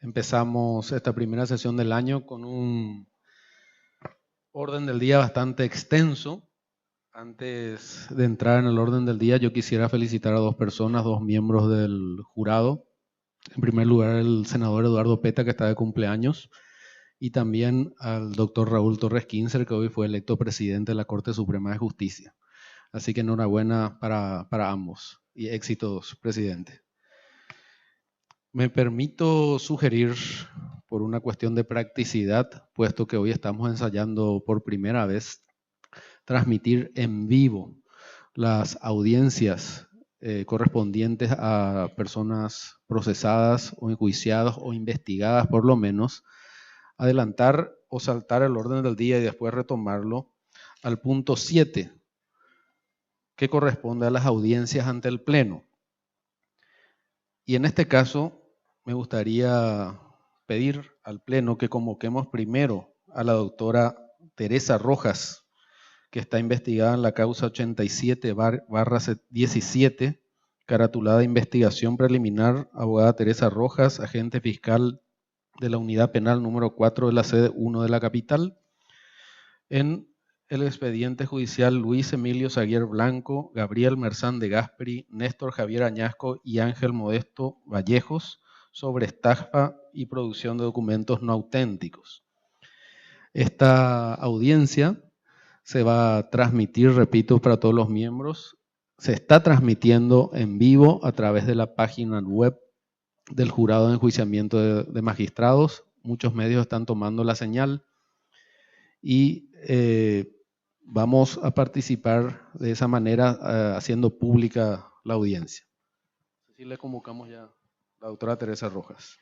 Empezamos esta primera sesión del año con un orden del día bastante extenso. Antes de entrar en el orden del día, yo quisiera felicitar a dos personas, dos miembros del jurado. En primer lugar, el senador Eduardo Peta, que está de cumpleaños, y también al doctor Raúl Torres Kinzer, que hoy fue electo presidente de la Corte Suprema de Justicia. Así que enhorabuena para ambos y éxitos, presidente. Me permito sugerir, por una cuestión de practicidad, puesto que hoy estamos ensayando por primera vez, transmitir en vivo las audiencias correspondientes a personas procesadas o enjuiciadas o investigadas, por lo menos, adelantar o saltar el orden del día y después retomarlo al punto 7, que corresponde a las audiencias ante el Pleno. Y en este caso, me gustaría pedir al Pleno que convoquemos primero a la doctora Teresa Rojas, que está investigada en la causa 87/17, caratulada Investigación Preliminar, abogada Teresa Rojas, agente fiscal de la Unidad Penal número 4 de la sede 1 de la capital, en el expediente judicial Luis Emilio Saguier Blanco, Gabriel Merzán de Gasperi, Néstor Javier Añasco y Ángel Modesto Vallejos, sobre estafa y producción de documentos no auténticos. Esta audiencia se va a transmitir, repito, para todos los miembros. Se está transmitiendo en vivo a través de la página web del Jurado de Enjuiciamiento de Magistrados. Muchos medios están tomando la señal y vamos a participar de esa manera haciendo pública la audiencia. Así le convocamos ya a la doctora Teresa Rojas.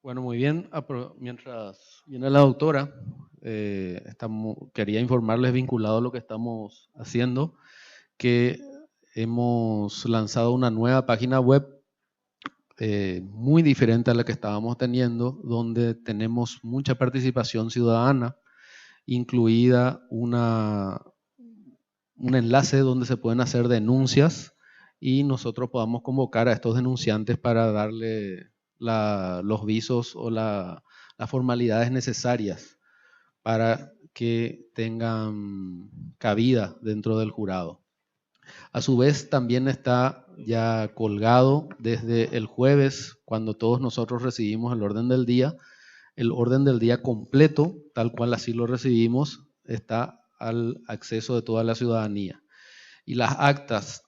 Bueno, muy bien. Mientras viene la doctora, quería informarles, vinculado a lo que estamos haciendo, que hemos lanzado una nueva página web muy diferente a la que estábamos teniendo, donde tenemos mucha participación ciudadana, incluida un enlace donde se pueden hacer denuncias y nosotros podamos convocar a estos denunciantes para darle los visos o las formalidades necesarias para que tengan cabida dentro del jurado. A su vez, también está ya colgado desde el jueves, cuando todos nosotros recibimos el orden del día completo, tal cual así lo recibimos, está al acceso de toda la ciudadanía. Y las actas,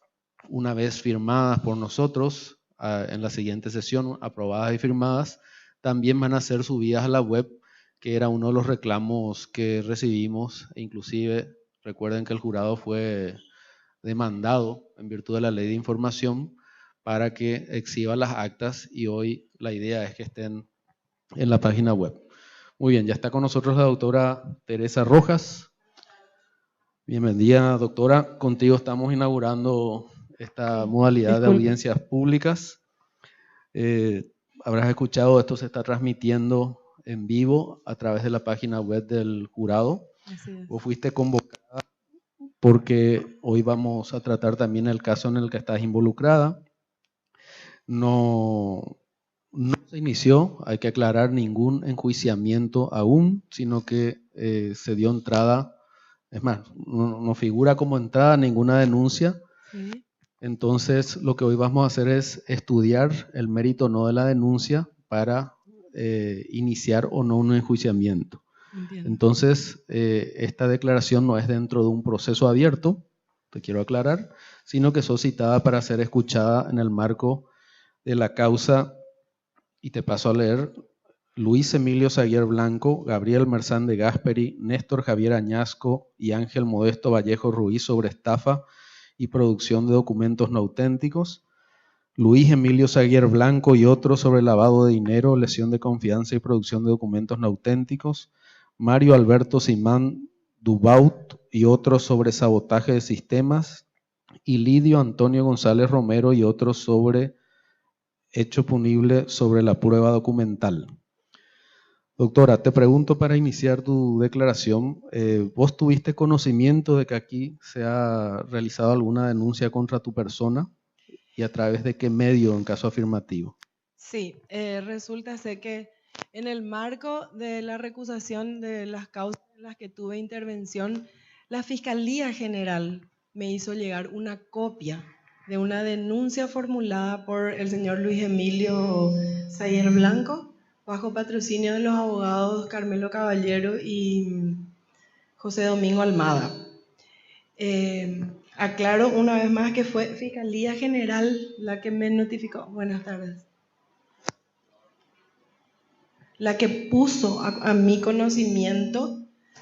una vez firmadas por nosotros, en la siguiente sesión, aprobadas y firmadas, también van a ser subidas a la web, que era uno de los reclamos que recibimos. Inclusive, recuerden que el jurado fue demandado en virtud de la ley de información para que exhiba las actas, y hoy la idea es que estén en la página web. Muy bien, ya está con nosotros la doctora Teresa Rojas. Bienvenida, doctora. Contigo estamos inaugurando esta modalidad de audiencias públicas. Habrás escuchado, esto se está transmitiendo en vivo a través de la página web del jurado. Así es. Vos fuiste convocada porque hoy vamos a tratar también el caso en el que estás involucrada. No se inició, hay que aclarar, ningún enjuiciamiento aún, sino que se dio entrada, es más, no figura como entrada ninguna denuncia. Sí. Entonces, lo que hoy vamos a hacer es estudiar el mérito o no de la denuncia para iniciar o no un enjuiciamiento. Entiendo. Entonces, esta declaración no es dentro de un proceso abierto, te quiero aclarar, sino que sos citada para ser escuchada en el marco de la causa, y te paso a leer: Luis Emilio Saguier Blanco, Gabriel Merzán de Gasperi, Néstor Javier Añasco y Ángel Modesto Vallejo Ruiz, sobre estafa y producción de documentos no auténticos. Luis Emilio Saguier Blanco y otros sobre lavado de dinero, lesión de confianza y producción de documentos no auténticos. Mario Alberto Simán Dubaut y otros sobre sabotaje de sistemas. Y Lidio Antonio González Romero y otros sobre hecho punible sobre la prueba documental. Doctora, te pregunto para iniciar tu declaración, ¿vos tuviste conocimiento de que aquí se ha realizado alguna denuncia contra tu persona y a través de qué medio en caso afirmativo? Sí, resulta ser que en el marco de la recusación de las causas en las que tuve intervención, la Fiscalía General me hizo llegar una copia de una denuncia formulada por el señor Luis Emilio Sayer Blanco, bajo patrocinio de los abogados Carmelo Caballero y José Domingo Almada. Aclaro una vez más que fue Fiscalía General la que me notificó. Buenas tardes. La que puso a mi conocimiento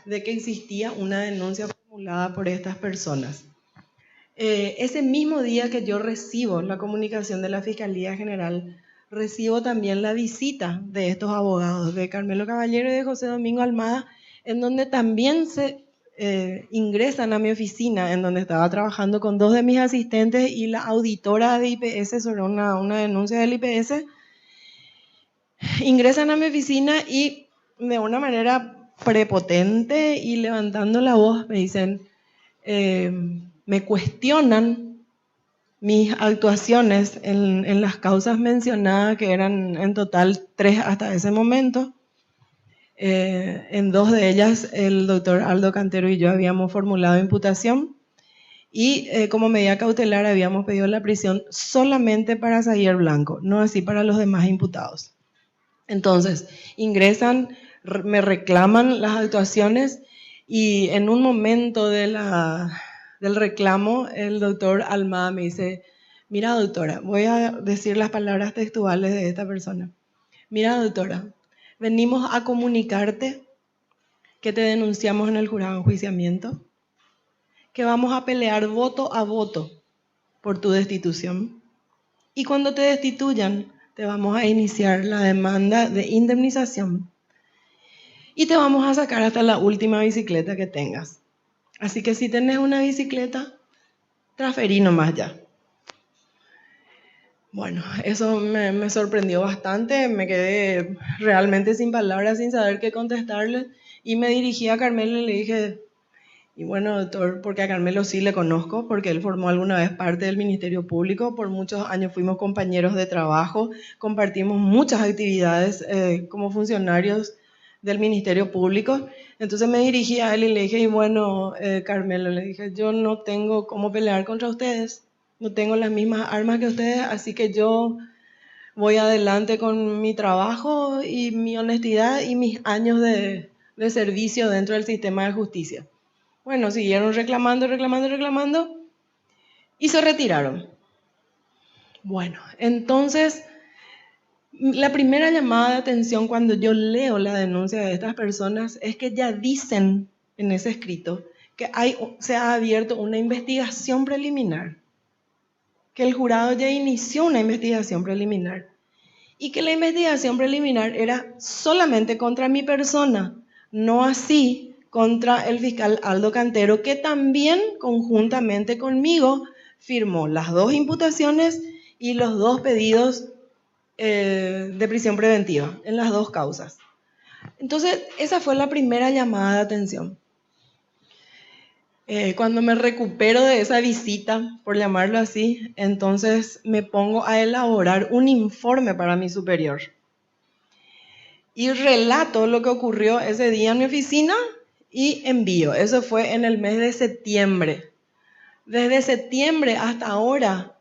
de que existía una denuncia formulada por estas personas. Ese mismo día que yo recibo la comunicación de la Fiscalía General, recibo también la visita de estos abogados, de Carmelo Caballero y de José Domingo Almada, en donde también se ingresan a mi oficina, en donde estaba trabajando con 2 de mis asistentes y la auditora de IPS sobre una denuncia del IPS. Ingresan a mi oficina y de una manera prepotente y levantando la voz me dicen, me cuestionan mis actuaciones en las causas mencionadas, que eran en total 3 hasta ese momento. En 2 de ellas el doctor Aldo Cantero y yo habíamos formulado imputación y como medida cautelar habíamos pedido la prisión solamente para Saguier Blanco, no así para los demás imputados. Entonces, ingresan, me reclaman las actuaciones y en un momento del reclamo, el doctor Almada me dice, mira doctora, voy a decir las palabras textuales de esta persona. Mira doctora, venimos a comunicarte que te denunciamos en el jurado de enjuiciamiento, que vamos a pelear voto a voto por tu destitución y cuando te destituyan, te vamos a iniciar la demanda de indemnización y te vamos a sacar hasta la última bicicleta que tengas. Así que si tenés una bicicleta, transferí nomás ya. Bueno, eso me sorprendió bastante, me quedé realmente sin palabras, sin saber qué contestarle y me dirigí a Carmelo y le dije, y bueno doctor, porque a Carmelo sí le conozco, porque él formó alguna vez parte del Ministerio Público, por muchos años fuimos compañeros de trabajo, compartimos muchas actividades como funcionarios del Ministerio Público. Entonces me dirigí a él y le dije, y bueno Carmelo, le dije, yo no tengo cómo pelear contra ustedes, no tengo las mismas armas que ustedes, así que yo voy adelante con mi trabajo y mi honestidad y mis años de servicio dentro del sistema de justicia. Bueno, siguieron reclamando y se retiraron. Bueno, entonces, la primera llamada de atención cuando yo leo la denuncia de estas personas es que ya dicen en ese escrito que se ha abierto una investigación preliminar, que el jurado ya inició una investigación preliminar y que la investigación preliminar era solamente contra mi persona, no así contra el fiscal Aldo Cantero, que también conjuntamente conmigo firmó las 2 imputaciones y los 2 pedidos de prisión preventiva en las 2 causas. Entonces, esa fue la primera llamada de atención. Cuando me recupero de esa visita, por llamarlo así, entonces me pongo a elaborar un informe para mi superior. Y relato lo que ocurrió ese día en mi oficina y envío. Eso fue en el mes de septiembre. Desde septiembre hasta ahora,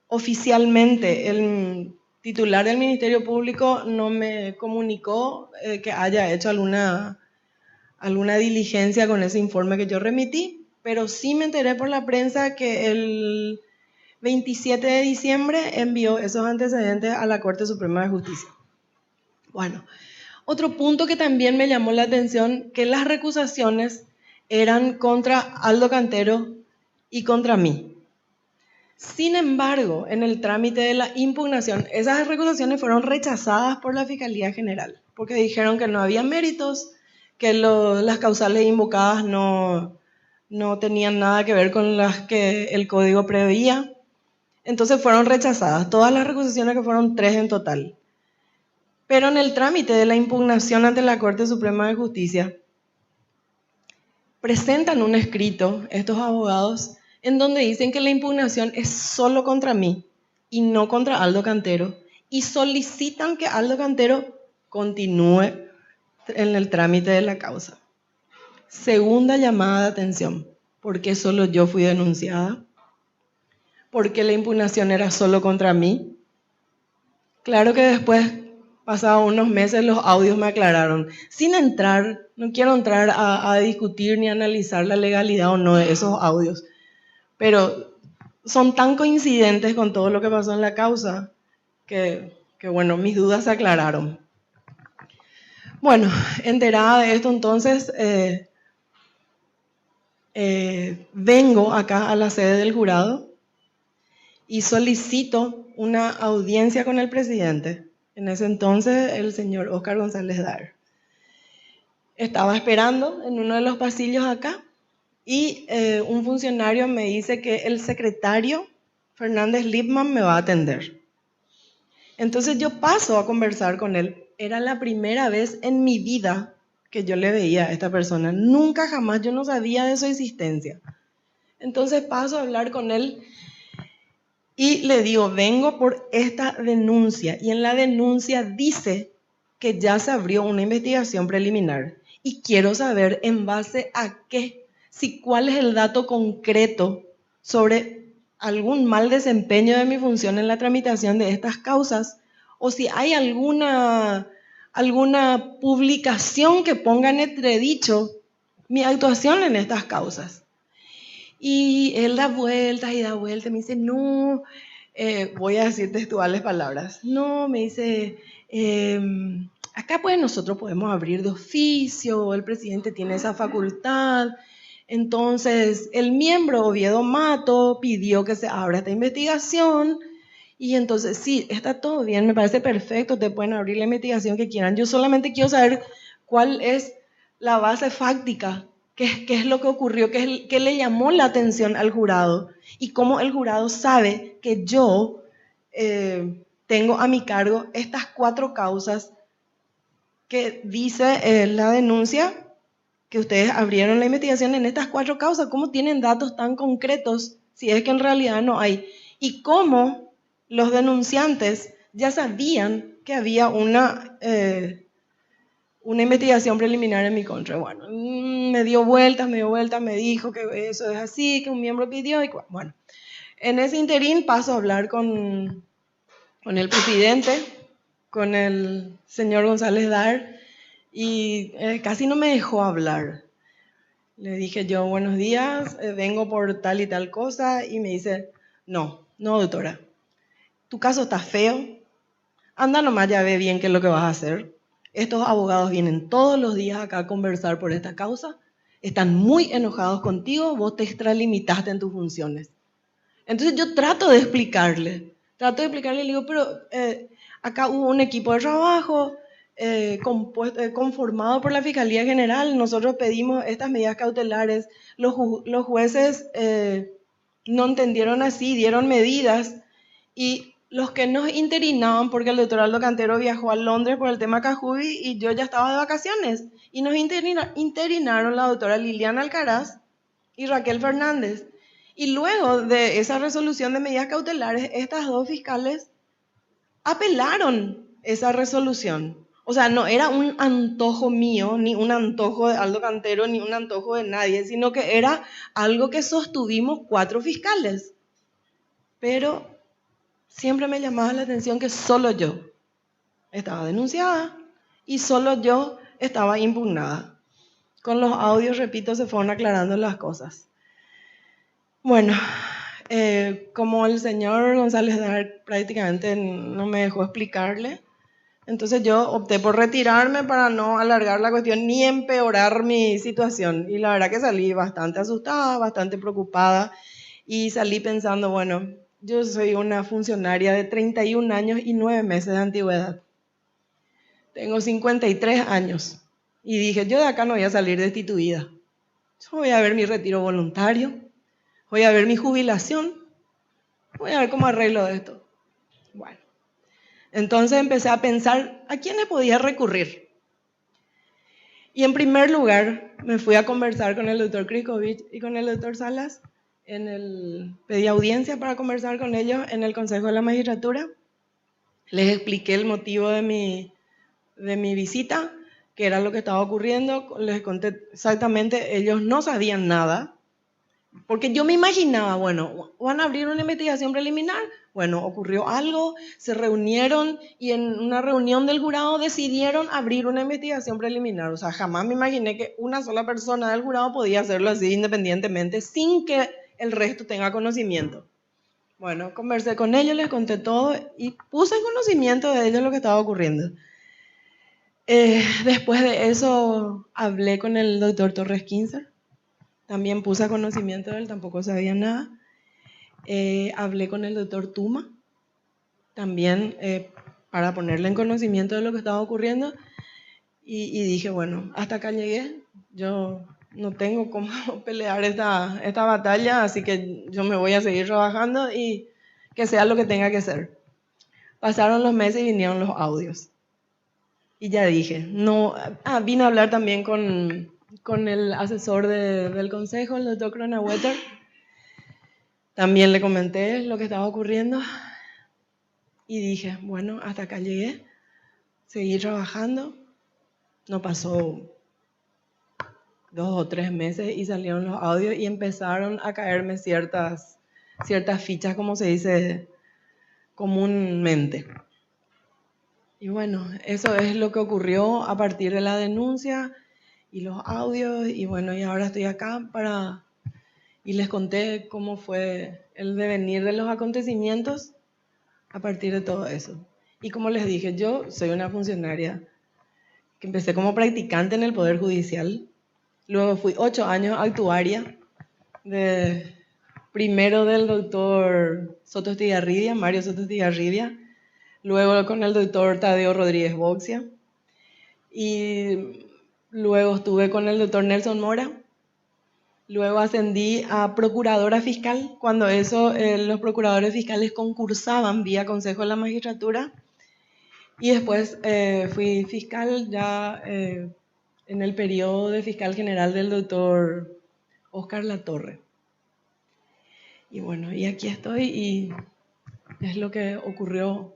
oficialmente, el titular del Ministerio Público no me comunicó que haya hecho alguna diligencia con ese informe que yo remití, pero sí me enteré por la prensa que el 27 de diciembre envió esos antecedentes a la Corte Suprema de Justicia. Bueno, otro punto que también me llamó la atención, que las recusaciones eran contra Aldo Cantero y contra mí. Sin embargo, en el trámite de la impugnación, esas recusaciones fueron rechazadas por la Fiscalía General, porque dijeron que no había méritos, que las causales invocadas no tenían nada que ver con las que el código preveía. Entonces fueron rechazadas todas las recusaciones, que fueron 3 en total. Pero en el trámite de la impugnación ante la Corte Suprema de Justicia, presentan un escrito, estos abogados, en donde dicen que la impugnación es solo contra mí y no contra Aldo Cantero, y solicitan que Aldo Cantero continúe en el trámite de la causa. Segunda llamada de atención: ¿por qué solo yo fui denunciada? ¿Por qué la impugnación era solo contra mí? Claro que después, pasados unos meses, los audios me aclararon. Sin entrar, no quiero entrar a discutir ni analizar la legalidad o no de esos audios, pero son tan coincidentes con todo lo que pasó en la causa que bueno, mis dudas se aclararon. Bueno, enterada de esto, entonces vengo acá a la sede del jurado y solicito una audiencia con el presidente. En ese entonces, el señor Óscar González Dar. Estaba esperando en uno de los pasillos acá y un funcionario me dice que el secretario Fernández Lipman me va a atender. Entonces yo paso a conversar con él. Era la primera vez en mi vida que yo le veía a esta persona. Nunca jamás, yo no sabía de su existencia. Entonces paso a hablar con él y le digo, vengo por esta denuncia. Y en la denuncia dice que ya se abrió una investigación preliminar. Y quiero saber en base a qué, cuál es el dato concreto sobre algún mal desempeño de mi función en la tramitación de estas causas, o si hay alguna publicación que ponga en entredicho mi actuación en estas causas. Y él da vueltas y da vueltas, me dice, no, voy a decir textuales palabras, no, me dice, acá pues nosotros podemos abrir de oficio, el presidente tiene esa facultad. Entonces el miembro Oviedo Mato pidió que se abra esta investigación y entonces sí, está todo bien, me parece perfecto, te pueden abrir la investigación que quieran. Yo solamente quiero saber cuál es la base fáctica. ¿Qué es lo que ocurrió? ¿Qué le llamó la atención al jurado? Y cómo el jurado sabe que yo tengo a mi cargo estas 4 causas que dice la denuncia, que ustedes abrieron la investigación en estas 4 causas. ¿Cómo tienen datos tan concretos si es que en realidad no hay? Y cómo los denunciantes ya sabían que había una investigación preliminar en mi contra. Bueno, me dio vueltas, me dijo que eso es así, que un miembro pidió. Y bueno, en ese interín paso a hablar con el presidente, con el señor González Dar, y casi no me dejó hablar. Le dije yo, buenos días, vengo por tal y tal cosa, y me dice, no, doctora, tu caso está feo, anda nomás, ya ve bien qué es lo que vas a hacer. Estos abogados vienen todos los días acá a conversar por esta causa, están muy enojados contigo, vos te extralimitaste en tus funciones. Entonces yo trato de explicarle, le digo, pero acá hubo un equipo de trabajo conformado por la Fiscalía General, nosotros pedimos estas medidas cautelares, los jueces no entendieron así, dieron medidas, y los que nos interinaban, porque el doctor Aldo Cantero viajó a Londres por el tema Cajubi y yo ya estaba de vacaciones, y nos interinaron la doctora Liliana Alcaraz y Raquel Fernández. Y luego de esa resolución de medidas cautelares, estas 2 fiscales apelaron esa resolución. O sea, no era un antojo mío, ni un antojo de Aldo Cantero, ni un antojo de nadie, sino que era algo que sostuvimos 4 fiscales. Pero siempre me llamaba la atención que solo yo estaba denunciada y solo yo estaba impugnada. Con los audios, repito, se fueron aclarando las cosas. Bueno, como el señor González Dar prácticamente no me dejó explicarle, entonces yo opté por retirarme para no alargar la cuestión ni empeorar mi situación. Y la verdad que salí bastante asustada, bastante preocupada, y salí pensando, bueno, yo soy una funcionaria de 31 años y 9 meses de antigüedad. Tengo 53 años y dije, yo de acá no voy a salir destituida. Yo voy a ver mi retiro voluntario, voy a ver mi jubilación, voy a ver cómo arreglo esto. Bueno, entonces empecé a pensar a quién le podía recurrir. Y en primer lugar me fui a conversar con el doctor Krikovich y con el doctor Salas. Pedí audiencia para conversar con ellos en el Consejo de la Magistratura. Les expliqué el motivo de mi visita, qué era lo que estaba ocurriendo. Les conté exactamente, ellos no sabían nada. Porque yo me imaginaba, bueno, van a abrir una investigación preliminar. Bueno, ocurrió algo, se reunieron y en una reunión del jurado decidieron abrir una investigación preliminar. O sea, jamás me imaginé que una sola persona del jurado podía hacerlo así independientemente sin que el resto tenga conocimiento. Bueno, conversé con ellos, les conté todo y puse en conocimiento de ellos lo que estaba ocurriendo. Después de eso hablé con el doctor Torres Kinzer. También puse a conocimiento de él, tampoco sabía nada. Hablé con el doctor Tuma, también para ponerle en conocimiento de lo que estaba ocurriendo. Y dije, bueno, hasta acá llegué. Yo no tengo cómo pelear esta batalla, así que yo me voy a seguir trabajando y que sea lo que tenga que ser. Pasaron los meses y vinieron los audios. Y ya dije, no. Vine a hablar también con el asesor del consejo, el doctor Kronawetter. También le comenté lo que estaba ocurriendo y dije, bueno, hasta acá llegué, seguí trabajando. No pasó 2 o 3 meses y salieron los audios y empezaron a caerme ciertas fichas, como se dice comúnmente. Y bueno, eso es lo que ocurrió a partir de la denuncia y los audios. Y bueno, y ahora estoy acá y les conté cómo fue el devenir de los acontecimientos a partir de todo eso. Y como les dije, yo soy una funcionaria que empecé como practicante en el Poder Judicial. Luego fui 8 años actuaria, primero del doctor Soto Estigarribia, Mario Soto Estigarribia, luego con el doctor Tadeo Rodríguez Boxia, y luego estuve con el doctor Nelson Mora. Luego ascendí a procuradora fiscal, cuando los procuradores fiscales concursaban vía Consejo de la Magistratura. Y después fui fiscal ya en el periodo de fiscal general del doctor Oscar Latorre. Y bueno, y aquí estoy y es lo que ocurrió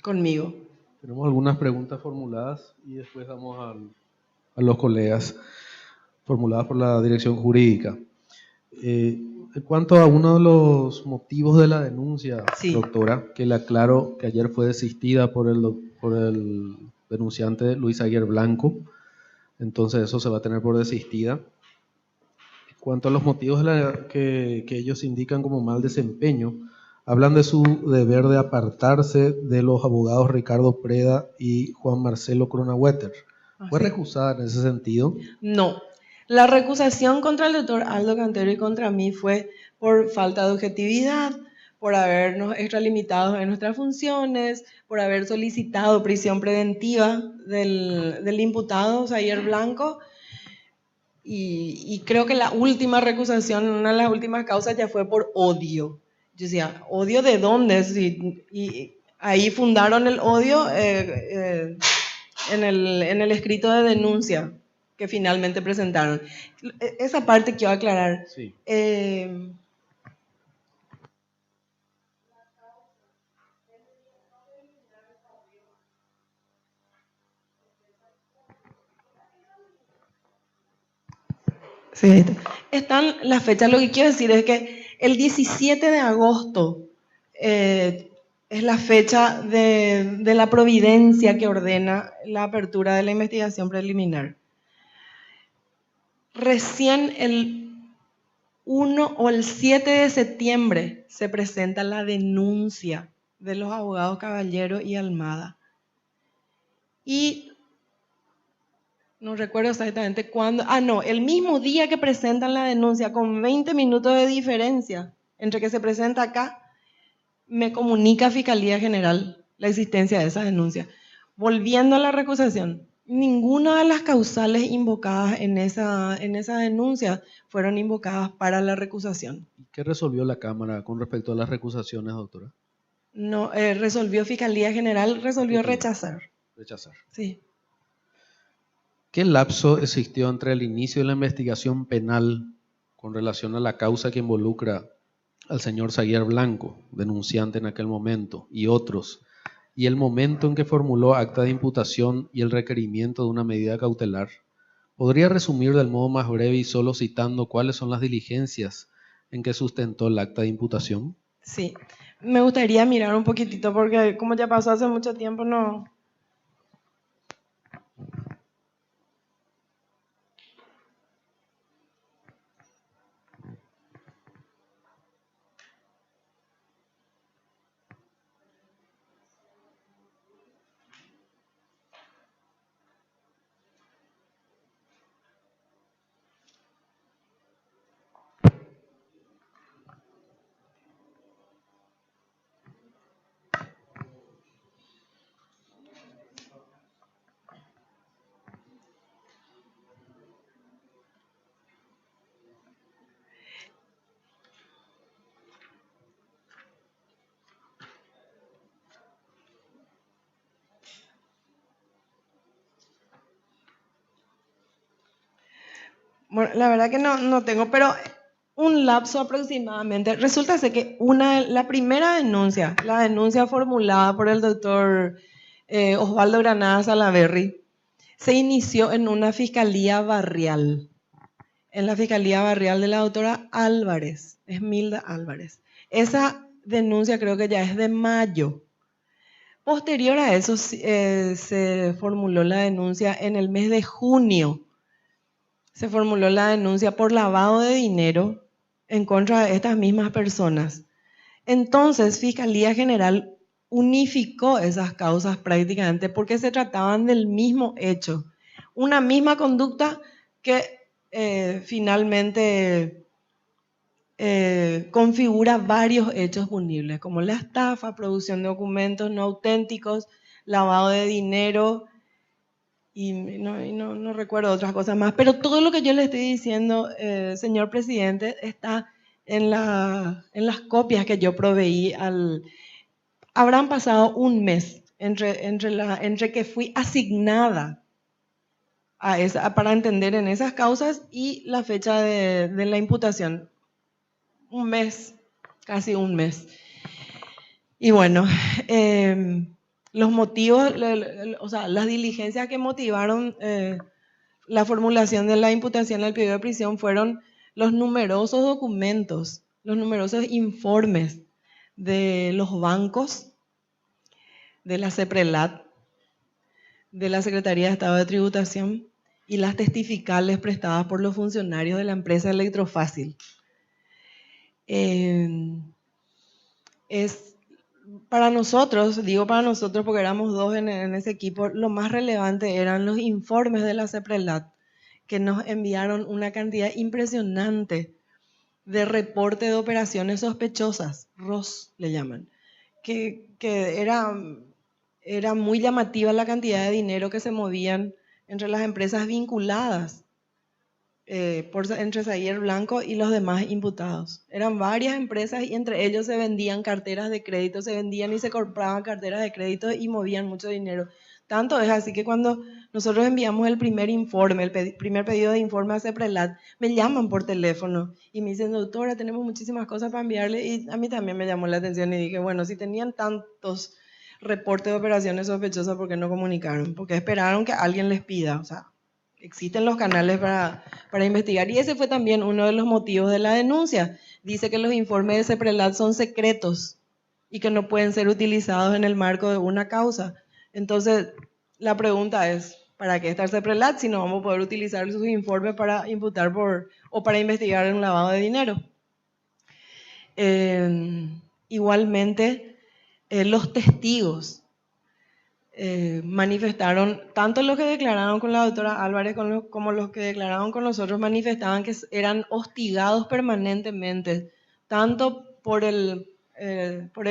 conmigo. Tenemos algunas preguntas formuladas y después vamos a los colegas, formuladas por la dirección jurídica. En cuanto a uno de los motivos de la denuncia, sí, doctora, que le aclaro que ayer fue desistida por el denunciante Luis Aguirre Blanco, entonces eso se va a tener por desistida. En cuanto a los motivos que ellos indican como mal desempeño, hablan de su deber de apartarse de los abogados Ricardo Preda y Juan Marcelo Kronawetter. ¿Fue recusada en ese sentido? No. La recusación contra el doctor Aldo Cantero y contra mí fue por falta de objetividad, por habernos extralimitado en nuestras funciones, por haber solicitado prisión preventiva del imputado Zayer Blanco. Y creo que la última recusación, una de las últimas causas ya fue por odio. Yo decía, ¿odio de dónde? Y ahí fundaron el odio en el escrito de denuncia que finalmente presentaron. Esa parte quiero aclarar. Sí. Sí, están las fechas. Lo que quiero decir es que el 17 de agosto es la fecha de la providencia que ordena la apertura de la investigación preliminar. Recién el 1 o el 7 de septiembre se presenta la denuncia de los abogados Caballero y Almada. Y no recuerdo exactamente cuándo. El mismo día que presentan la denuncia, con 20 minutos de diferencia, entre que se presenta acá, me comunica Fiscalía General la existencia de esa denuncia. Volviendo a la recusación, ninguna de las causales invocadas en esa denuncia fueron invocadas para la recusación. ¿Qué resolvió la Cámara con respecto a las recusaciones, doctora? No, resolvió Fiscalía General, resolvió rechazar. Rechazar. Sí. ¿Qué lapso existió entre el inicio de la investigación penal con relación a la causa que involucra al señor Zaguier Blanco, denunciante en aquel momento, y otros, y el momento en que formuló acta de imputación y el requerimiento de una medida cautelar? ¿Podría resumir del modo más breve y solo citando cuáles son las diligencias en que sustentó el acta de imputación? Sí, me gustaría mirar un poquitito porque como ya pasó hace mucho tiempo, no. Bueno, la verdad que no tengo, pero un lapso aproximadamente. Resulta ser que la primera denuncia, la denuncia formulada por el doctor Osvaldo Granada Salaverry, se inició en una fiscalía barrial, en la fiscalía barrial de la doctora Álvarez, Esmilda Álvarez. Esa denuncia creo que ya es de mayo. Posterior a eso se formuló la denuncia en el mes de junio. Se formuló la denuncia por lavado de dinero en contra de estas mismas personas. Entonces, Fiscalía General unificó esas causas prácticamente porque se trataban del mismo hecho. Una misma conducta que finalmente configura varios hechos punibles, como la estafa, producción de documentos no auténticos, lavado de dinero, y no recuerdo otras cosas más, pero todo lo que yo le estoy diciendo, señor presidente, está en las copias que yo proveí Habrán pasado un mes entre que fui asignada para entender en esas causas y la fecha de la imputación. Un mes, casi un mes. Y bueno, los motivos, o sea, las diligencias que motivaron la formulación de la imputación al pedido de prisión fueron los numerosos documentos, los numerosos informes de los bancos, de la CEPRELAT, de la Secretaría de Estado de Tributación y las testificales prestadas por los funcionarios de la empresa Electrofácil. Para nosotros, digo para nosotros porque éramos dos en ese equipo, lo más relevante eran los informes de la CEPRELAT, que nos enviaron una cantidad impresionante de reporte de operaciones sospechosas, ROS le llaman, que era muy llamativa la cantidad de dinero que se movían entre las empresas vinculadas entre Zaguier Blanco y los demás imputados. Eran varias empresas y entre ellos se vendían carteras de crédito, se vendían y se compraban carteras de crédito y movían mucho dinero. Tanto es así que cuando nosotros enviamos el primer informe, primer pedido de informe a CEPRELAT, me llaman por teléfono y me dicen, doctora, tenemos muchísimas cosas para enviarle, y a mí también me llamó la atención y dije, bueno, si tenían tantos reportes de operaciones sospechosas, ¿por qué no comunicaron? Porque esperaron que alguien les pida, o sea, existen los canales para investigar. Y ese fue también uno de los motivos de la denuncia. Dice que los informes de CEPRELAT son secretos y que no pueden ser utilizados en el marco de una causa. Entonces, la pregunta es, ¿para qué está el CEPRELAT si no vamos a poder utilizar sus informes para imputar o para investigar un lavado de dinero? Igualmente, los testigos manifestaron, tanto los que declararon con la doctora Álvarez como los que declararon con nosotros, manifestaban que eran hostigados permanentemente tanto por el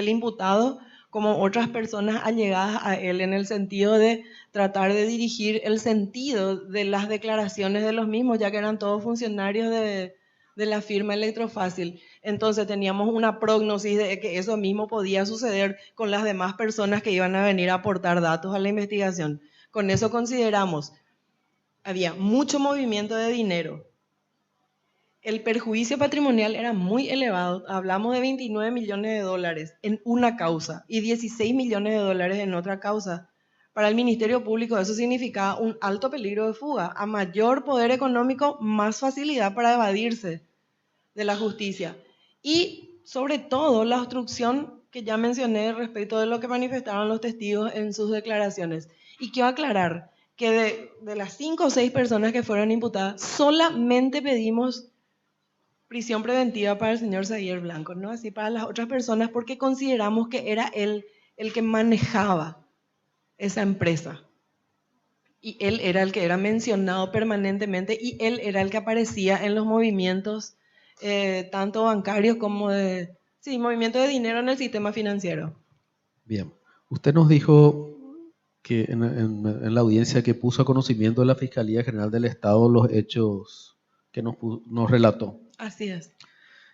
imputado como otras personas allegadas a él, en el sentido de tratar de dirigir el sentido de las declaraciones de los mismos, ya que eran todos funcionarios de la firma Electrofácil. Entonces teníamos una prognosis de que eso mismo podía suceder con las demás personas que iban a venir a aportar datos a la investigación. Con eso consideramos, había mucho movimiento de dinero. El perjuicio patrimonial era muy elevado. Hablamos de 29 millones de dólares en una causa y 16 millones de dólares en otra causa. Para el Ministerio Público eso significaba un alto peligro de fuga. A mayor poder económico, más facilidad para evadirse de la justicia. Y sobre todo la obstrucción que ya mencioné respecto de lo que manifestaron los testigos en sus declaraciones. Y quiero aclarar que de las 5 o 6 personas que fueron imputadas, solamente pedimos prisión preventiva para el señor Zaguier Blanco, no así para las otras personas, porque consideramos que era él el que manejaba esa empresa. Y él era el que era mencionado permanentemente y él era el que aparecía en los movimientos, tanto bancarios como de movimiento de dinero en el sistema financiero. Bien, usted nos dijo que en la audiencia que puso a conocimiento de la Fiscalía General del Estado los hechos que nos relató. Así es.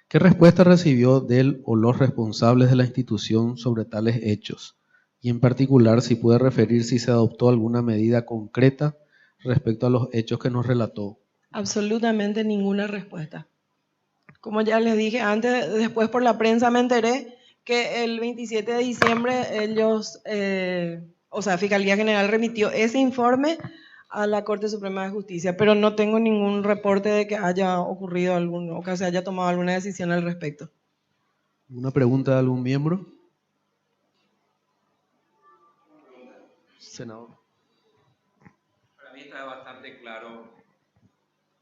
¿Qué respuesta recibió del o los responsables de la institución sobre tales hechos? Y en particular, si puede referir si se adoptó alguna medida concreta respecto a los hechos que nos relató. Absolutamente ninguna respuesta. Como ya les dije antes, después por la prensa me enteré que el 27 de diciembre ellos, Fiscalía General remitió ese informe a la Corte Suprema de Justicia, pero no tengo ningún reporte de que haya ocurrido o que se haya tomado alguna decisión al respecto. ¿Una pregunta de algún miembro? Senador. Para mí está bastante claro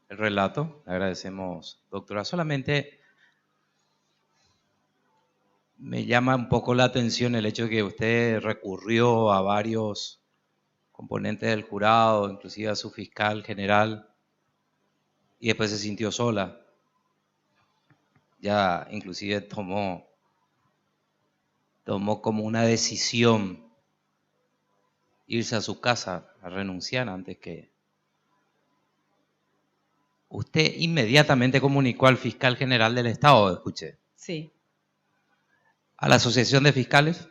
el relato. Le agradecemos, doctora. Solamente me llama un poco la atención el hecho de que usted recurrió a varios componentes del jurado, inclusive a su fiscal general, y después se sintió sola. Ya inclusive tomó como una decisión irse a su casa a renunciar antes que... Usted inmediatamente comunicó al fiscal general del Estado, escuché. Sí. ¿A la Asociación de Fiscales?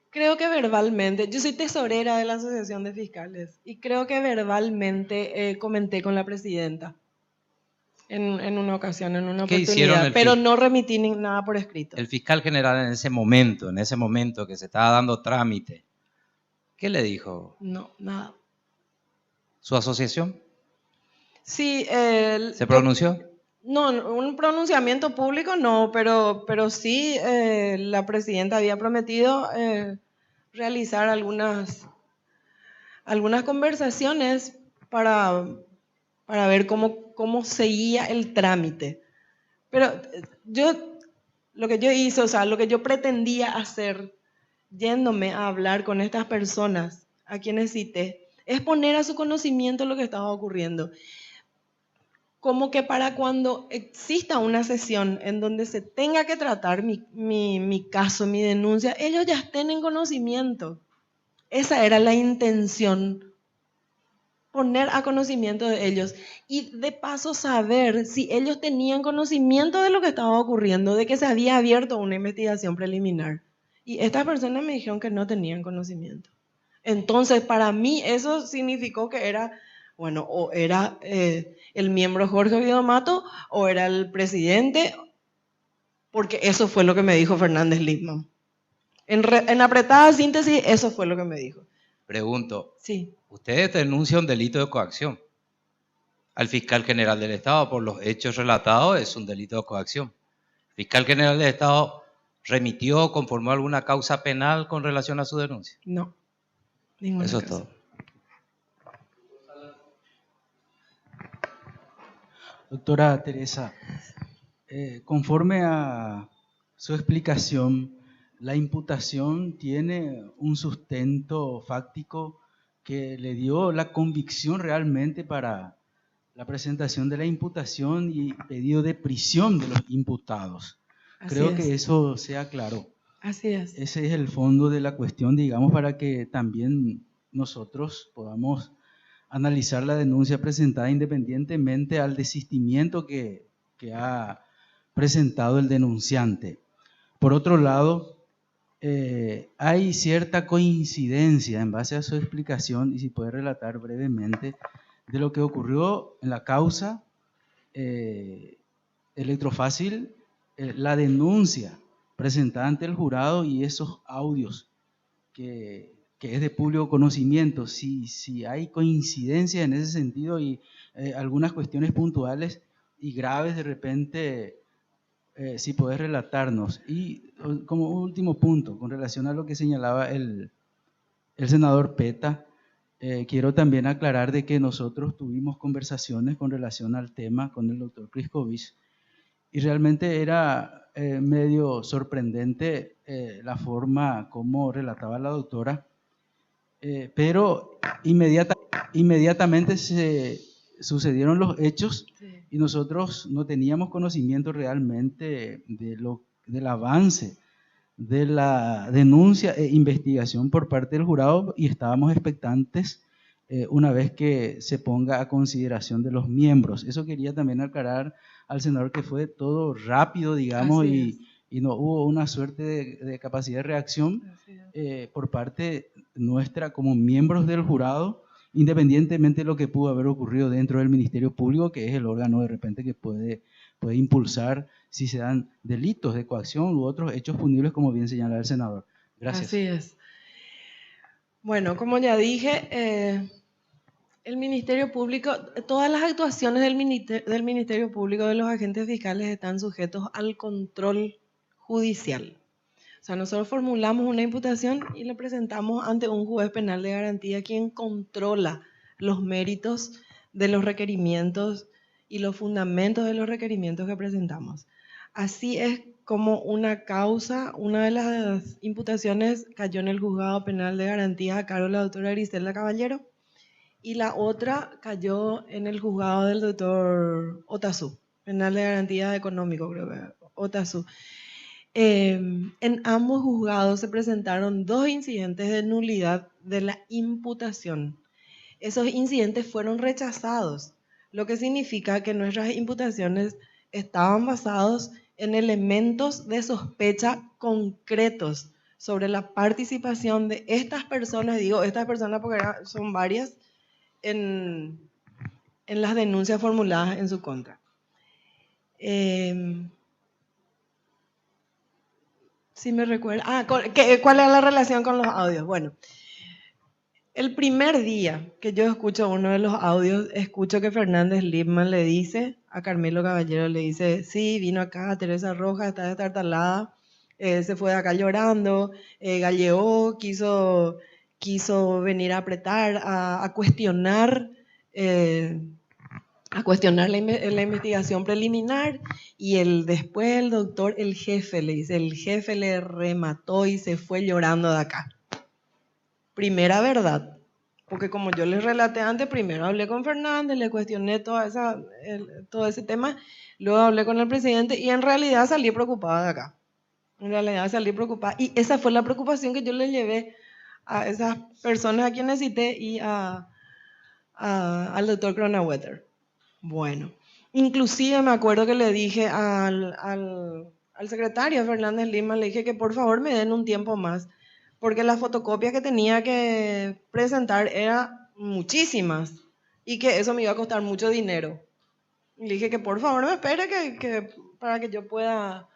Creo que verbalmente, yo soy tesorera de la Asociación de Fiscales y creo que verbalmente comenté con la presidenta en una ocasión, en una oportunidad, pero no remití nada por escrito. El fiscal general en ese momento que se estaba dando trámite, ¿qué le dijo? No, nada. ¿Su asociación? Sí. ¿Se pronunció? No, un pronunciamiento público no, pero sí la presidenta había prometido realizar algunas conversaciones para ver cómo seguía el trámite. Pero lo que yo hice, lo que yo pretendía hacer, yéndome a hablar con estas personas a quienes cité, es poner a su conocimiento lo que estaba ocurriendo. Como que para cuando exista una sesión en donde se tenga que tratar mi caso, mi denuncia, ellos ya estén en conocimiento. Esa era la intención, poner a conocimiento de ellos y de paso saber si ellos tenían conocimiento de lo que estaba ocurriendo, de que se había abierto una investigación preliminar. Y estas personas me dijeron que no tenían conocimiento. Entonces, para mí eso significó que era... Bueno, o era el miembro Jorge Oviedo Mato o era el presidente, porque eso fue lo que me dijo Fernández Lipman. En apretada síntesis, eso fue lo que me dijo. Pregunto, sí. Usted denuncia un delito de coacción al fiscal general del Estado por los hechos relatados, es un delito de coacción. ¿El fiscal general del Estado remitió o conformó alguna causa penal con relación a su denuncia? No, ninguna. Eso es todo. Doctora Teresa, conforme a su explicación, la imputación tiene un sustento fáctico que le dio la convicción realmente para la presentación de la imputación y pedido de prisión de los imputados. Creo es. que eso sea claro. Así es. Ese es el fondo de la cuestión, digamos, para que también nosotros podamos analizar la denuncia presentada independientemente al desistimiento que ha presentado el denunciante. Por otro lado, hay cierta coincidencia en base a su explicación, y si puede relatar brevemente, de lo que ocurrió en la causa Electrofácil, la denuncia presentada ante el jurado y esos audios que es de público conocimiento. Si hay coincidencia en ese sentido y algunas cuestiones puntuales y graves de repente, si podés relatarnos. Y como último punto, con relación a lo que señalaba el senador Peta, quiero también aclarar de que nosotros tuvimos conversaciones con relación al tema con el doctor Kriskovich y realmente era medio sorprendente la forma como relataba la doctora, pero inmediatamente se sucedieron los hechos y nosotros no teníamos conocimiento realmente del avance de la denuncia e investigación por parte del jurado y estábamos expectantes una vez que se ponga a consideración de los miembros. Eso quería también aclarar al senador, que fue todo rápido, digamos, y no hubo una suerte de capacidad de reacción por parte nuestra como miembros del jurado, independientemente de lo que pudo haber ocurrido dentro del Ministerio Público, que es el órgano de repente que puede impulsar si se dan delitos de coacción u otros hechos punibles, como bien señala el senador. Gracias. Así es. Bueno, como ya dije, el Ministerio Público, todas las actuaciones del Ministerio Público, de los agentes fiscales, están sujetos al control judicial. O sea, nosotros formulamos una imputación y la presentamos ante un juez penal de garantía, quien controla los méritos de los requerimientos y los fundamentos de los requerimientos que presentamos. Así es como una causa, una de las imputaciones cayó en el juzgado penal de garantía a cargo de la doctora Griselda Caballero y la otra cayó en el juzgado del doctor Otazú, penal de garantía económico, creo que Otazú. En ambos juzgados se presentaron 2 incidentes de nulidad de la imputación. Esos incidentes fueron rechazados, lo que significa que nuestras imputaciones estaban basados en elementos de sospecha concretos sobre la participación de estas personas, digo estas personas porque son varias, en las denuncias formuladas en su contra. Si me recuerda, ¿cuál es la relación con los audios? Bueno, el primer día que yo escucho uno de los audios, escucho que Fernández Lipman le dice a Carmelo Caballero, le dice, sí, vino acá, Teresa Rojas está destartalada, se fue de acá llorando, Gallego quiso venir a apretar, a cuestionar la investigación preliminar, y después el doctor, el jefe le remató y se fue llorando de acá. Primera verdad, porque como yo les relaté antes, primero hablé con Fernández, le cuestioné todo ese tema, luego hablé con el presidente y en realidad salí preocupada de acá. Y esa fue la preocupación que yo le llevé a esas personas a quienes cité y al doctor Cronenwetter. Bueno, inclusive me acuerdo que le dije al secretario Fernández Lima, le dije que por favor me den un tiempo más, porque las fotocopias que tenía que presentar eran muchísimas y que eso me iba a costar mucho dinero. Y le dije que por favor me espere para que yo pueda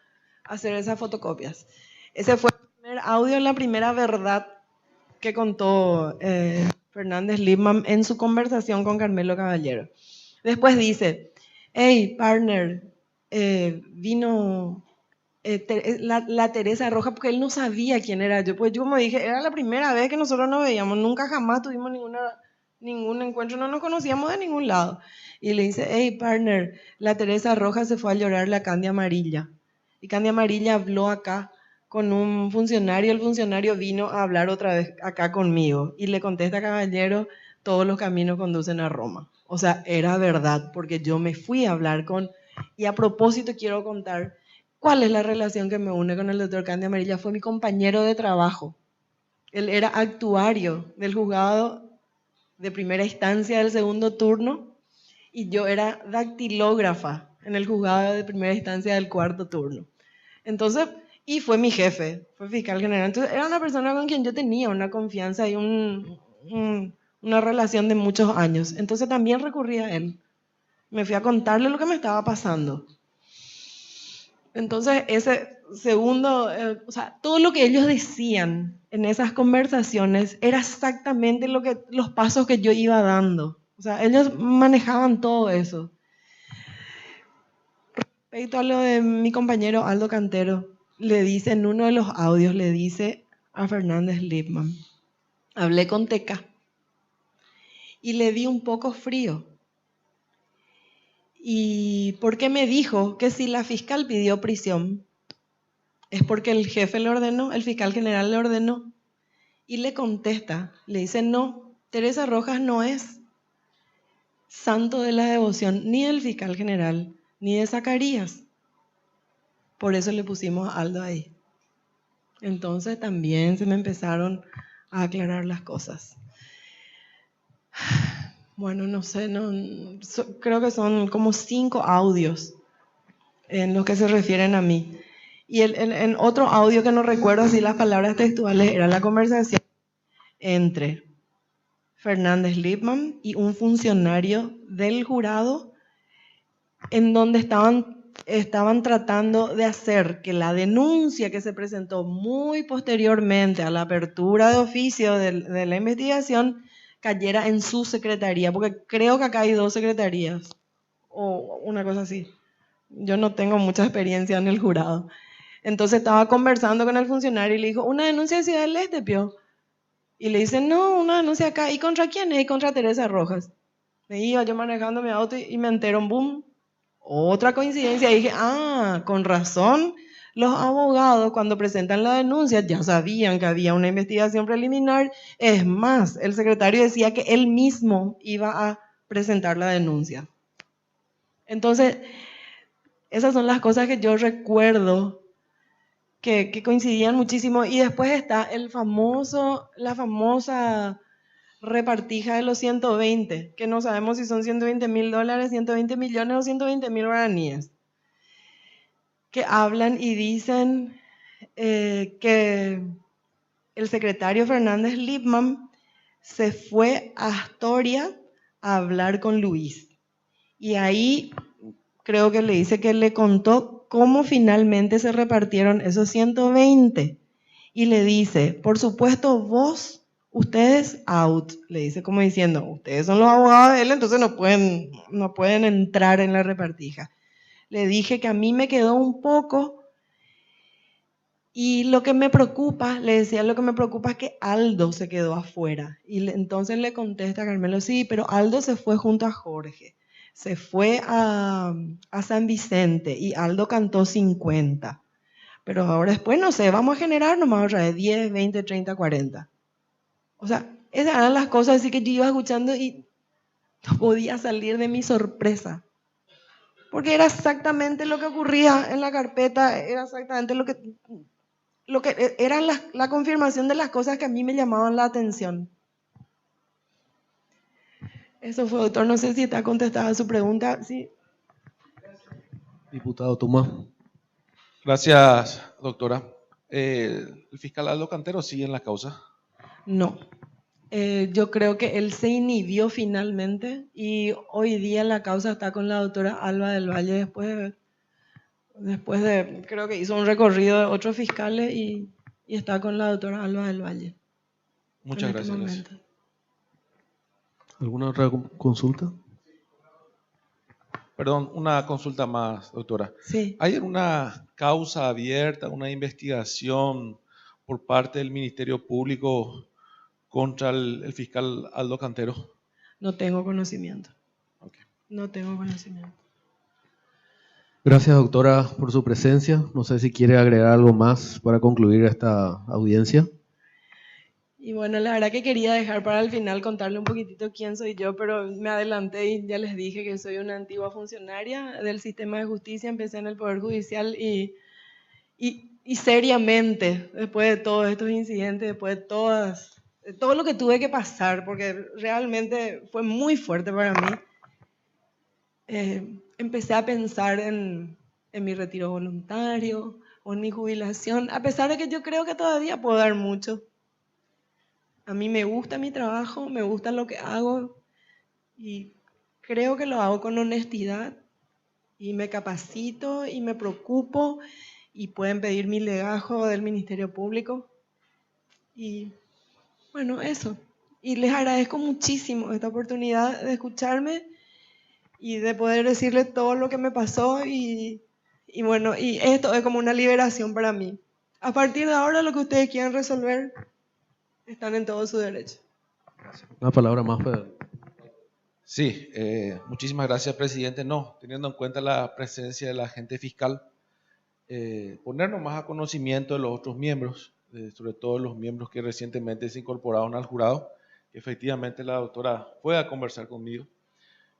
hacer esas fotocopias. Ese fue el primer audio, la primera verdad que contó Fernández Lima en su conversación con Carmelo Caballero. Después dice, hey, partner, vino la Teresa Rojas, porque él no sabía quién era yo. Pues yo, como dije, era la primera vez que nosotros nos veíamos, nunca jamás tuvimos ningún encuentro, no nos conocíamos de ningún lado. Y le dice, hey, partner, la Teresa Rojas se fue a llorarle a Candy Amarilla. Y Candy Amarilla habló acá con un funcionario, el funcionario vino a hablar otra vez acá conmigo. Y le contesta, caballero, todos los caminos conducen a Roma. O sea, era verdad, porque yo me fui a hablar y a propósito quiero contar ¿Cuál es la relación que me une con el doctor Candy Amarilla? Fue mi compañero de trabajo. Él era actuario del juzgado de primera instancia del segundo turno y yo era dactilógrafa en el juzgado de primera instancia del cuarto turno. Entonces, y fue mi jefe, fue fiscal general. Entonces, era una persona con quien yo tenía una confianza y una relación de muchos años. Entonces, también recurrí a él. Me fui a contarle lo que me estaba pasando. Entonces, ese segundo, o sea, todo lo que ellos decían en esas conversaciones era exactamente los pasos que yo iba dando. O sea, ellos manejaban todo eso. Respecto a lo de mi compañero Aldo Cantero, le dice en uno de los audios, le dice a Fernández Lipman, hablé con Teca y le di un poco frío. ¿Y por qué me dijo que si la fiscal pidió prisión es porque el jefe le ordenó, el fiscal general le ordenó? Y le contesta, le dice, no, Teresa Rojas no es santo de la devoción ni del fiscal general ni de Zacarías. Por eso le pusimos a Aldo ahí. Entonces también se me empezaron a aclarar las cosas. Bueno, no sé, creo que son como 5 audios en los que se refieren a mí. Y en otro audio que no recuerdo si las palabras textuales, era la conversación entre Fernández Lipman y un funcionario del jurado en donde estaban tratando de hacer que la denuncia que se presentó muy posteriormente a la apertura de oficio de la investigación cayera en su secretaría, porque creo que acá hay 2 secretarías o una cosa así. Yo no tengo mucha experiencia en el jurado. Entonces estaba conversando con el funcionario y le dijo, ¿una denuncia de Ciudad del Este, Pio? Y le dice, no, una denuncia acá. ¿Y contra quién es? Y contra Teresa Rojas. Me iba yo manejando mi auto y me entero, boom, otra coincidencia. Y dije, con razón, los abogados cuando presentan la denuncia ya sabían que había una investigación preliminar. Es más, el secretario decía que él mismo iba a presentar la denuncia. Entonces, esas son las cosas que yo recuerdo que coincidían muchísimo. Y después está la famosa repartija de los 120, que no sabemos si son $120,000, 120 millones o 120,000 guaraníes, que hablan y dicen que el secretario Fernández Lipman se fue a Astoria a hablar con Luis. Y ahí creo que le dice que le contó cómo finalmente se repartieron esos 120. Y le dice, por supuesto vos, ustedes out, le dice como diciendo, ustedes son los abogados de él, entonces no pueden entrar en la repartija. Le dije que a mí me quedó un poco y lo que me preocupa, le decía, lo que me preocupa es que Aldo se quedó afuera. Y entonces le contesta a Carmelo, sí, pero Aldo se fue junto a Jorge. Se fue a San Vicente y Aldo cantó 50. Pero ahora después, no sé, vamos a generar nomás otra vez 10, 20, 30, 40. O sea, esas eran las cosas así que yo iba escuchando y no podía salir de mi sorpresa. Porque era exactamente lo que ocurría en la carpeta, era exactamente lo que era la confirmación de las cosas que a mí me llamaban la atención. Eso fue, doctor. No sé si está contestada su pregunta. Sí. Diputado Tomás. Gracias, doctora. ¿El fiscal Aldo Cantero sigue en la causa? No. Yo creo que él se inhibió finalmente y hoy día la causa está con la doctora Alba del Valle después de creo que hizo un recorrido de otros fiscales y está con la doctora Alba del Valle. Muchas gracias. ¿Alguna otra consulta? Perdón, una consulta más, doctora. Sí. ¿Hay una causa abierta, una investigación por parte del Ministerio Público contra el fiscal Aldo Cantero? No tengo conocimiento. Okay. No tengo conocimiento. Gracias, doctora, por su presencia. No sé si quiere agregar algo más para concluir esta audiencia. Y bueno, la verdad que quería dejar para el final contarle un poquitito quién soy yo, pero me adelanté y ya les dije que soy una antigua funcionaria del sistema de justicia. Empecé en el Poder Judicial y y seriamente, después de todos estos incidentes, después de todo lo que tuve que pasar, porque realmente fue muy fuerte para mí, empecé a pensar en mi retiro voluntario o en mi jubilación, a pesar de que yo creo que todavía puedo dar mucho. A mí me gusta mi trabajo, me gusta lo que hago y creo que lo hago con honestidad y me capacito y me preocupo y pueden pedir mi legajo del Ministerio Público. Y bueno, eso. Y les agradezco muchísimo esta oportunidad de escucharme y de poder decirles todo lo que me pasó y bueno, y esto es como una liberación para mí. A partir de ahora, lo que ustedes quieran resolver, están en todo su derecho. Una palabra más, Pedro. Sí, muchísimas gracias, presidente. No, teniendo en cuenta la presencia del agente fiscal, ponernos más a conocimiento de los otros miembros, sobre todo los miembros que recientemente se incorporaron al jurado, que efectivamente la doctora fue a conversar conmigo,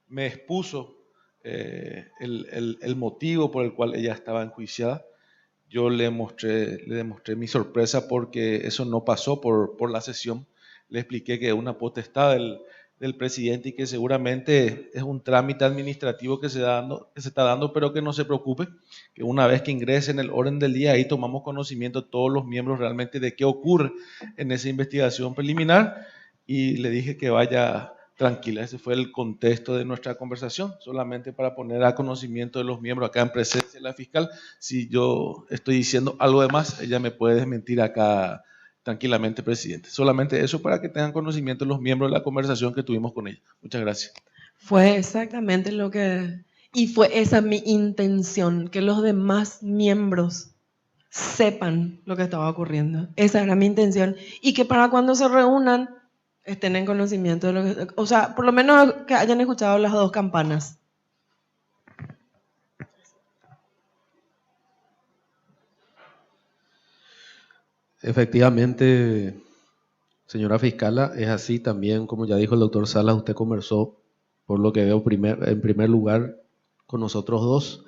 me expuso el motivo por el cual ella estaba enjuiciada. Yo le demostré mi sorpresa porque eso no pasó por la sesión. Le expliqué que es una potestad del presidente y que seguramente es un trámite administrativo que se está dando, pero que no se preocupe, que una vez que ingrese en el orden del día, ahí tomamos conocimiento todos los miembros realmente de qué ocurre en esa investigación preliminar, y le dije que vaya tranquila. Ese fue el contexto de nuestra conversación, solamente para poner a conocimiento de los miembros acá en presencia de la fiscal. Si yo estoy diciendo algo de más, ella me puede desmentir acá tranquilamente, presidente. Solamente eso para que tengan conocimiento los miembros de la conversación que tuvimos con ella. Muchas gracias. Fue exactamente lo que... Y fue esa mi intención, que los demás miembros sepan lo que estaba ocurriendo. Esa era mi intención. Y que para cuando se reúnan, estén en conocimiento de lo que... O sea, por lo menos que hayan escuchado las dos campanas. Efectivamente, señora fiscala, es así también, como ya dijo el doctor Salas, usted conversó, por lo que veo, en primer lugar con nosotros dos,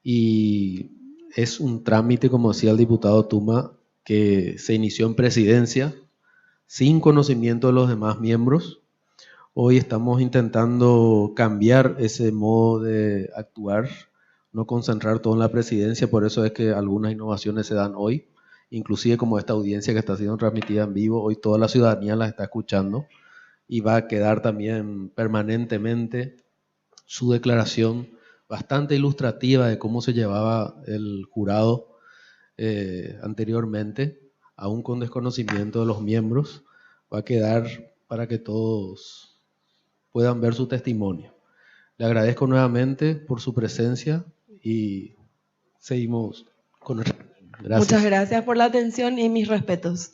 y es un trámite, como decía el diputado Tuma, que se inició en presidencia sin conocimiento de los demás miembros. Hoy estamos intentando cambiar ese modo de actuar, no concentrar todo en la presidencia, por eso es que algunas innovaciones se dan hoy, inclusive como esta audiencia que está siendo transmitida en vivo, hoy toda la ciudadanía la está escuchando y va a quedar también permanentemente su declaración bastante ilustrativa de cómo se llevaba el jurado anteriormente, aún con desconocimiento de los miembros, va a quedar para que todos puedan ver su testimonio. Le agradezco nuevamente por su presencia y seguimos con nuestra... Gracias. Muchas gracias por la atención y mis respetos.